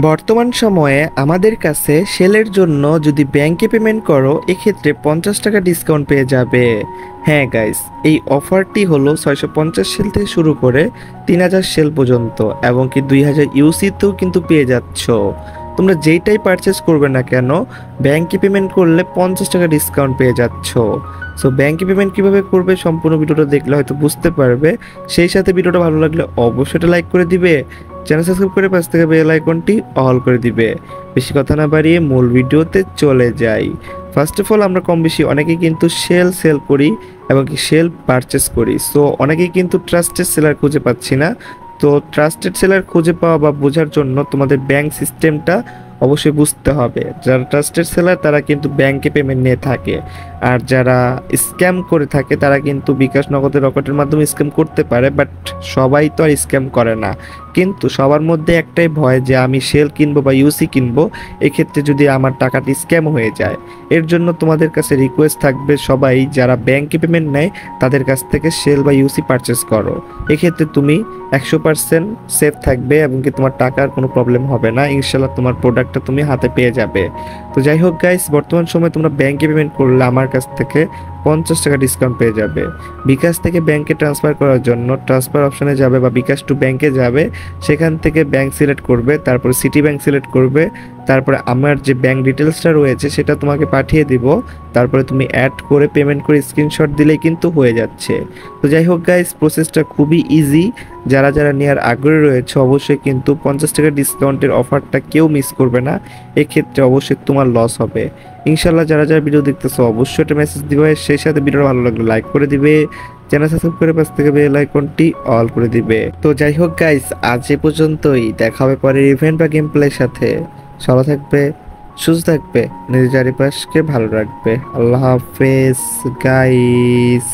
বর্তমান সময়ে আমাদের কাছে সেলের জন্য যদি ব্যাংকে পেমেন্ট করো এক্ষেত্রে 50 টাকা ডিসকাউন্ট পেয়ে যাবে। হ্যাঁ গাইস, এই অফারটি হলো 650 সেল থেকে শুরু করে 3000 সেল পর্যন্ত এবং কি 2000 ইউসিতেও কিন্তু পেয়ে যাচ্ছ। তোমরা যেইটাই পারচেস করবে না কেন ব্যাংকে পেমেন্ট করলে 50 টাকা ডিসকাউন্ট পেয়ে যাচ্ছ। সো ব্যাংকে পেমেন্ট কিভাবে করবে সম্পূর্ণ ভিডিওটা দেখলে হয়তো বুঝতে পারবে। সেই সাথে ভিডিওটা ভালো লাগলে অবশ্যই লাইক করে দিবে, চ্যানেল সাবস্ক্রাইব করে পাশ থেকে বেল আইকনটি অল করে দিবে। বেশি কথা না বাড়িয়ে মূল ভিডিওতে চলে যাই। ফার্স্ট অফ অল আমরা কম বেশি অনেকেই কিন্তু সেল করি এবং কি সেল পারচেস করি। সো অনেকেই কিন্তু ট্রাস্টেড সেলার খুঁজে পাচ্ছি না। তো ট্রাস্টেড সেলার খুঁজে পাওয়া বা বোঝার জন্য তোমাদের ব্যাংক সিস্টেমটা অবশ্যই বুঝতে হবে। যারা ট্রাস্টেড সেলার তারা কিন্তু ব্যাংকে পেমেন্ট নিয়ে থাকে, আর যারা স্ক্যাম করে থাকে তারা কিন্তু বিকাশ নগদের রকেটের মাধ্যমে স্ক্যাম করতে পারে, বাট সবাই তো আর স্ক্যাম করে না। কিন্তু সবার মধ্যে একটাই ভয় যে আমি সেল কিনবো বা ইউসি কিনবো, এক্ষেত্রে যদি আমার টাকাটি স্ক্যাম হয়ে যায়। এর জন্য তোমাদের কাছে রিকোয়েস্ট থাকবে সবাই যারা ব্যাংকে পেমেন্ট নেয় তাদের কাছ থেকে সেল বা ইউসি পারচেস করো। এক্ষেত্রে তুমি 100% সেফ থাকবে এবং কি তোমার টাকার কোনো প্রবলেম হবে না, ইনশাল্লাহ তোমার প্রোডাক্টটা তুমি হাতে পেয়ে যাবে। তো যাই হোক গাইস, বর্তমান সময়ে তোমরা ব্যাংকে পেমেন্ট করলে আমার কাছ থেকে 50 টাকা ডিসকাউন্ট পেয়ে যাবে। বিকাশ থেকে ব্যাংকে ট্রান্সফার করার জন্য ট্রান্সফার অপশনে যাবে বা বিকাশ টু ব্যাংকে যাবে, সেখান থেকে ব্যাংক সিলেক্ট করবে, তারপর সিটি ব্যাংক সিলেক্ট করবে, তারপরে আমার যে ব্যাংক ডিটেলসটা রয়েছে সেটা তোমাকে পাঠিয়ে দিব, তারপরে তুমি অ্যাড করে পেমেন্ট করে স্ক্রিনশট দিলেই কিন্তু হয়ে যাচ্ছে। তো যাই হোক গাইস, প্রসেসটা খুবই ইজি। যারা যারা নেওয়ার আগ্রহী রয়েছে অবশ্যই কিন্তু 50 টাকা ডিসকাউন্টের অফারটা কেউ মিস করবে না, এক্ষেত্রে অবশ্যই তোমার লস হবে। ইনশাল্লাহ যারা যারা ভিডিও দেখতেছো অবশ্যই একটা মেসেজ দিবে, সেই সাথে ভিডিওটা ভালো লাগলে লাইক করে দিবে, চ্যানেল সাবস্ক্রাইব করে পাশ থেকে বেল আইকনটি অল করে দিবে। তো যাই হোক গাইস, আজ এ পর্যন্তই, দেখা হবে পরের ইভেন্ট বা গেম প্লের সাথে। ভালো থাকবে, সুস্থ থাকবে, নিজের চারিপাশকে ভালো রাখবে। আল্লাহ হাফেজ গাইস।